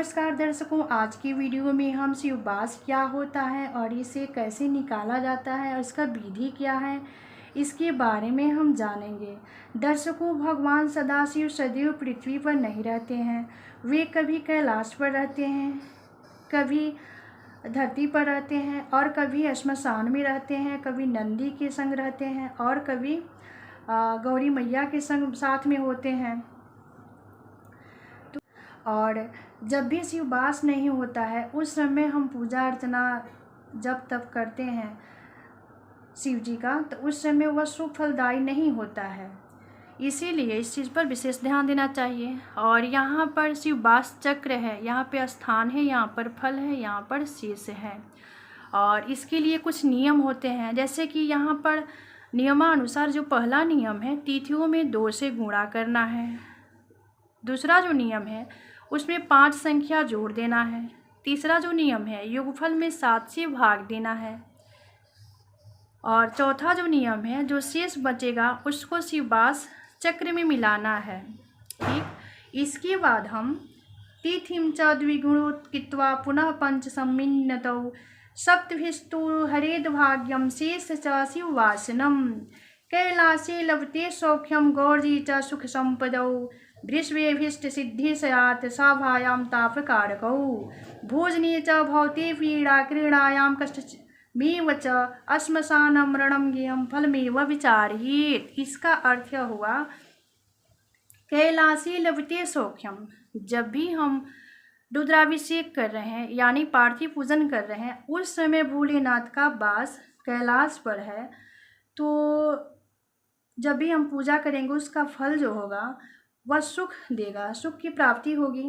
नमस्कार दर्शकों, आज की वीडियो में हम शिववास क्या होता है और इसे कैसे निकाला जाता है और इसका विधि क्या है, इसके बारे में हम जानेंगे। दर्शकों, भगवान सदाशिव सदैव पृथ्वी पर नहीं रहते हैं। वे कभी कैलाश पर रहते हैं, कभी धरती पर रहते हैं और कभी श्मशान में रहते हैं, कभी नंदी के संग रहते हैं और कभी गौरी मैया के संग साथ में होते हैं। और जब भी शिववास नहीं होता है उस समय हम पूजा अर्चना जब तब करते हैं शिव जी का, तो उस समय वह शुभ फलदायी नहीं होता है। इसीलिए इस चीज़ पर विशेष ध्यान देना चाहिए। और यहाँ पर शिववास चक्र है, यहाँ पे स्थान है, यहाँ पर फल है, यहाँ पर शेष है। और इसके लिए कुछ नियम होते हैं, जैसे कि यहाँ पर नियमानुसार जो पहला नियम है, तिथियों में 2 से गुणा करना है। दूसरा जो नियम है उसमें 5 संख्या जोड़ देना है। तीसरा जो नियम है योगफल में 7 से भाग देना है। और चौथा जो नियम है, जो शेष बचेगा उसको शिववास चक्र में मिलाना है। ठीक, इसके बाद हम तिथिम च द्विगुणोत्कृत्वा पुनः पंच सम्मिन्नतौ सप्तभिस्तु हरेद भाग्यम शेष च शिववासनम कैलासे लभते सौख्यम गौरी च सुख संपदौ वृष्वेभिष्ट सिद्धि सयात साभायां तापकारकौ भोजने च भवते पीड़ा क्रीडायां कष्टमेव च श्मशानं मरणं ज्ञेयं फलमेव विचार्येत्। इसका अर्थ हुआ कैलासी लभते सौख्यम। जब भी हम रुद्राभिषेक कर रहे हैं यानी पार्थिव पूजन कर रहे हैं, उस समय भोलेनाथ का वास कैलाश पर है, तो जब भी हम पूजा करेंगे उसका फल जो होगा वह सुख देगा, सुख की प्राप्ति होगी।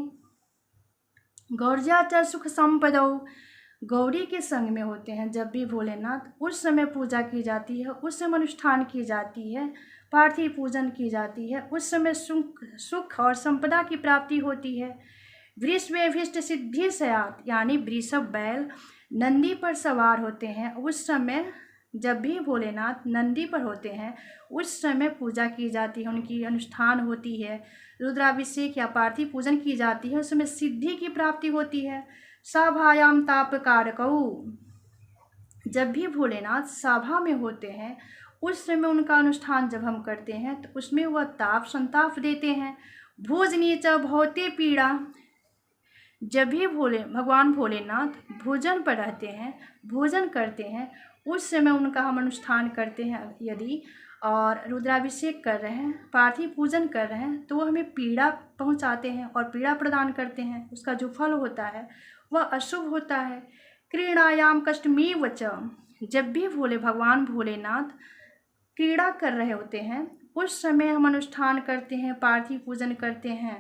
गौर्या च सुख संपदौ, गौरी के संग में होते हैं जब भी भोलेनाथ, उस समय पूजा की जाती है, उस समय अनुष्ठान की जाती है, पार्थिव पूजन की जाती है, उस समय सुख और संपदा की प्राप्ति होती है। वृषभेभिष्ट सिद्धि सयात, यानी वृषभ बैल नंदी पर सवार होते हैं, उस समय जब भी भोलेनाथ नंदी पर होते हैं उस समय पूजा की जाती है, उनकी अनुष्ठान होती है, रुद्राभिषेक या पार्थिव पूजन की जाती है, उस समय सिद्धि की प्राप्ति होती है। सभायाम तापकारकौ, जब भी भोलेनाथ सभा में होते हैं उस समय उनका अनुष्ठान जब हम करते हैं तो उसमें वह ताप संताप देते हैं। भोजनी च भवते पीड़ा, जब भी भगवान भोलेनाथ भोजन पर रहते हैं, भोजन करते हैं, उस समय उनका हम अनुष्ठान करते हैं यदि, और रुद्राभिषेक कर रहे हैं, पार्थिव पूजन कर रहे हैं, तो वो हमें पीड़ा पहुंचाते हैं और पीड़ा प्रदान करते हैं। उसका जो फल होता है वह अशुभ होता है। क्रीडायाम कष्टमेव च, जब भी भगवान भोलेनाथ क्रीड़ा कर रहे होते हैं उस समय हम अनुष्ठान करते हैं, पार्थिव पूजन करते हैं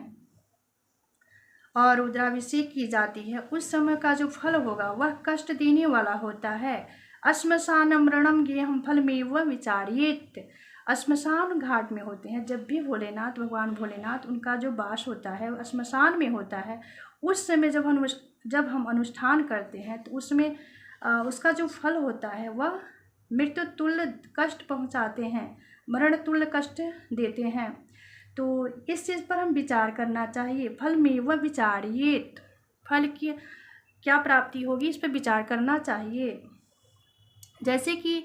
और रुद्राभिषेक की जाती है, उस समय का जो फल होगा वह कष्ट देने वाला होता है। श्मशानं मरणं ज्ञेयं फलमेव विचार्येत्, श्मशान घाट में होते हैं जब भी भोलेनाथ, भगवान भोलेनाथ, उनका जो वास होता है वह श्मशान में होता है। उस समय जब हम अनुष्ठान करते हैं तो उसमें उसका जो फल होता है वह मृत्यु तुल्य कष्ट पहुंचाते हैं, मरण तुल्य कष्ट देते हैं। तो इस चीज़ पर हम विचार करना चाहिए। फलमेव विचार्येत्, फल की क्या प्राप्ति होगी इस पर विचार करना चाहिए। जैसे कि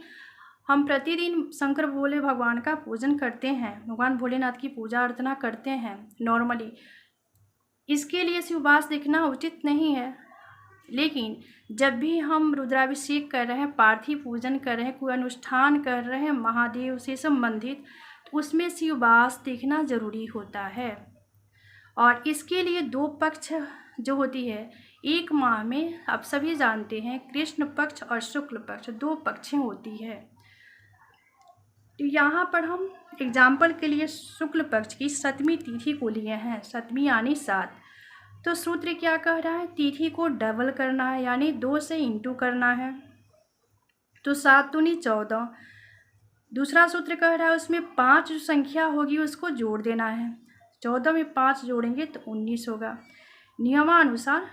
हम प्रतिदिन शंकर भोले भगवान का पूजन करते हैं, भगवान भोलेनाथ की पूजा अर्चना करते हैं नॉर्मली, इसके लिए शिववास देखना उचित नहीं है। लेकिन जब भी हम रुद्राभिषेक कर रहे हैं, पार्थिव पूजन कर रहे हैं, कोई अनुष्ठान कर रहे हैं महादेव से संबंधित, तो उसमें शिववास देखना जरूरी होता है। और इसके लिए 2 पक्ष जो होती है, एक माह में आप सभी जानते हैं कृष्ण पक्ष और शुक्ल पक्ष 2 पक्षें होती है। तो यहाँ पर हम एग्जाम्पल के लिए शुक्ल पक्ष की 7वीं तिथि को लिए हैं, 7वीं यानी 7। तो सूत्र क्या कह रहा है, तिथि को डबल करना है यानी 2 से इंटू करना है, तो 7 दूनी 14। दूसरा सूत्र कह रहा है उसमें 5 जो संख्या होगी उसको जोड़ देना है, 14 में 5 जोड़ेंगे तो 19 होगा, नियमानुसार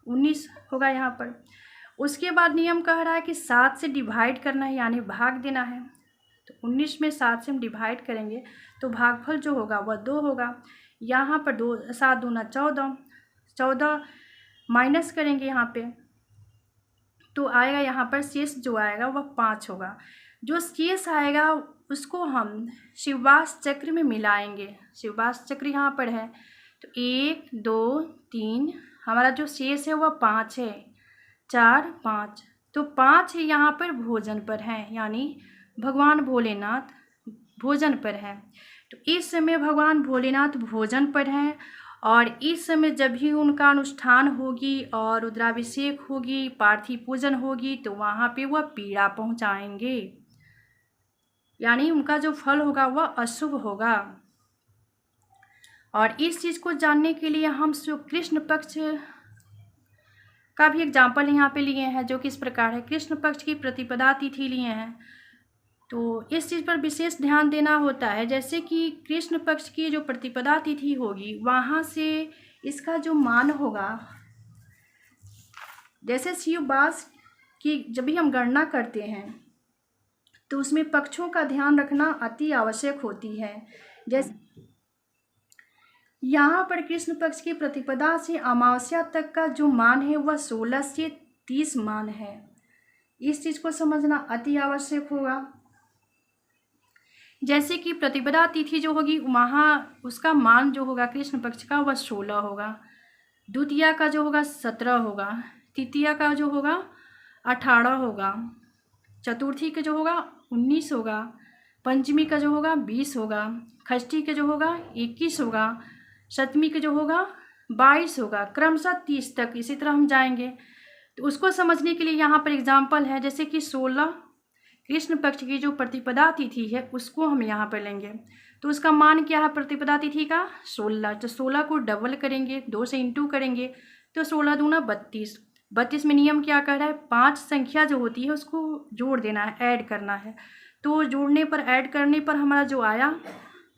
19 होगा यहाँ पर। उसके बाद नियम कह रहा है कि 7 से डिवाइड करना है यानी भाग देना है, तो 19 में 7 से हम डिवाइड करेंगे तो भागफल जो होगा वह 2 होगा। यहाँ पर 7 दूना 14, 14 माइनस करेंगे यहाँ पे तो आएगा यहाँ पर शेष जो आएगा वह 5 होगा। जो शेष आएगा उसको हम शिववास चक्र में मिलाएंगे। शिववास चक्र यहाँ पर है तो 1 2 3 हमारा जो शेष है वह 5 है, 4 5 तो 5 है यहाँ पर भोजन पर है, यानी भगवान भोलेनाथ भोजन पर है। तो इस समय भगवान भोलेनाथ भोजन पर हैं और इस समय जब भी उनका अनुष्ठान होगी और रुद्राभिषेक होगी, पार्थिव पूजन होगी तो वहाँ पे वह पीड़ा पहुँचाएंगे, यानी उनका जो फल होगा वह अशुभ होगा। और इस चीज़ को जानने के लिए हम कृष्ण पक्ष का भी एग्जाम्पल यहाँ पे लिए हैं, जो कि इस प्रकार है। कृष्ण पक्ष की प्रतिपदा तिथि लिए हैं तो इस चीज़ पर विशेष ध्यान देना होता है। जैसे कि कृष्ण पक्ष की जो प्रतिपदा तिथि होगी वहाँ से इसका जो मान होगा, जैसे शिववास की जब भी हम गणना करते हैं तो उसमें पक्षों का ध्यान रखना अति आवश्यक होती है। जैसे यहाँ पर कृष्ण पक्ष की प्रतिपदा से अमावस्या तक का जो मान है वह 16 से 30 मान है। इस चीज़ को समझना अति आवश्यक होगा। जैसे कि प्रतिपदा तिथि जो होगी वहाँ उसका मान जो होगा कृष्ण पक्ष का वह 16 होगा, द्वितीया का जो होगा 17 होगा, तृतीया का जो होगा 18 होगा, चतुर्थी का जो होगा 19 होगा, पंचमी का जो होगा 20 होगा, षष्ठी का जो होगा 21 होगा, सप्तमी का जो होगा 22 होगा, क्रमशः 30 तक इसी तरह हम जाएंगे। तो उसको समझने के लिए यहाँ पर एग्जाम्पल है, जैसे कि 16 कृष्ण पक्ष की जो प्रतिपदा तिथि है उसको हम यहाँ पर लेंगे तो उसका मान क्या है प्रतिपदा तिथि का 16। तो 16 को डबल करेंगे, 2 से इंटू करेंगे तो 16 दूना 32। 32 में नियम क्या कर रहा है, 5 संख्या जो होती है उसको जोड़ देना है, ऐड करना है। तो जोड़ने पर ऐड करने पर हमारा जो आया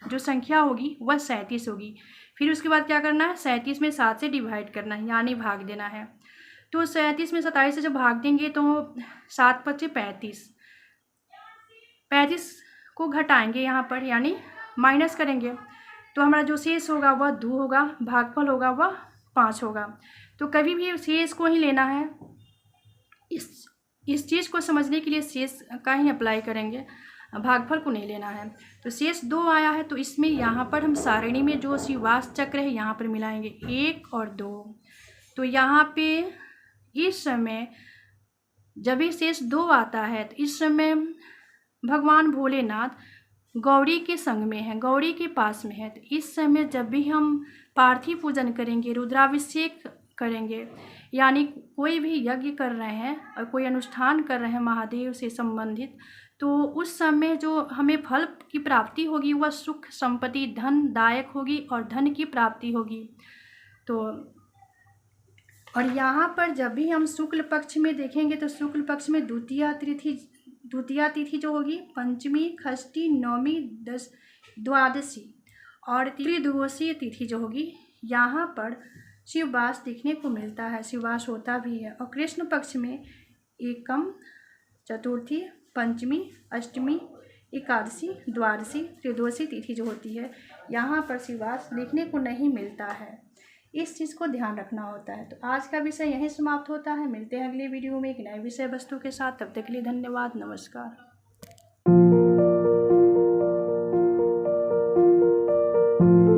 जो संख्या होगी वह 37 होगी। फिर उसके बाद क्या करना है, 37 में 7 से डिवाइड करना है, यानी भाग देना है। तो 37 में 27 से जब भाग देंगे तो 7 पचे 35, 35 को घटाएंगे यहाँ पर, यानी माइनस करेंगे तो हमारा जो शेष होगा वह 2 होगा, भागफल होगा वह 5 होगा। तो कभी भी शेष को ही लेना है। इस चीज़ को समझने के लिए शेष का ही अप्लाई करेंगे, भागफल को नहीं लेना है। तो शेष 2 आया है तो इसमें यहाँ पर हम सारणी में जो शिववास चक्र है यहाँ पर मिलाएंगे 1 और 2। तो यहाँ पे इस समय जब भी शेष 2 आता है तो इस समय भगवान भोलेनाथ गौरी के संग में है, गौरी के पास में है। तो इस समय जब भी हम पार्थिव पूजन करेंगे, रुद्राभिषेक करेंगे, यानी कोई भी यज्ञ कर रहे हैं और कोई अनुष्ठान कर रहे हैं महादेव से संबंधित, तो उस समय जो हमें फल की प्राप्ति होगी वह सुख संपत्ति धनदायक होगी और धन की प्राप्ति होगी। तो और यहाँ पर जब भी हम शुक्ल पक्ष में देखेंगे तो शुक्ल पक्ष में द्वितीया तिथि जो होगी पंचमी, षष्ठी, नवमी, द्वादशी और त्रिदिवसीय तिथि जो होगी यहाँ पर शिववास देखने को मिलता है, शिववास होता भी है। और कृष्ण पक्ष में एकम, चतुर्थी, पंचमी, अष्टमी, एकादशी, द्वादशी, त्रिदोषी तिथि जो होती है यहाँ पर शिववास देखने को नहीं मिलता है। इस चीज़ को ध्यान रखना होता है। तो आज का विषय यहीं समाप्त होता है। मिलते हैं अगले वीडियो में एक नए विषय वस्तु के साथ। तब तक के लिए धन्यवाद, नमस्कार।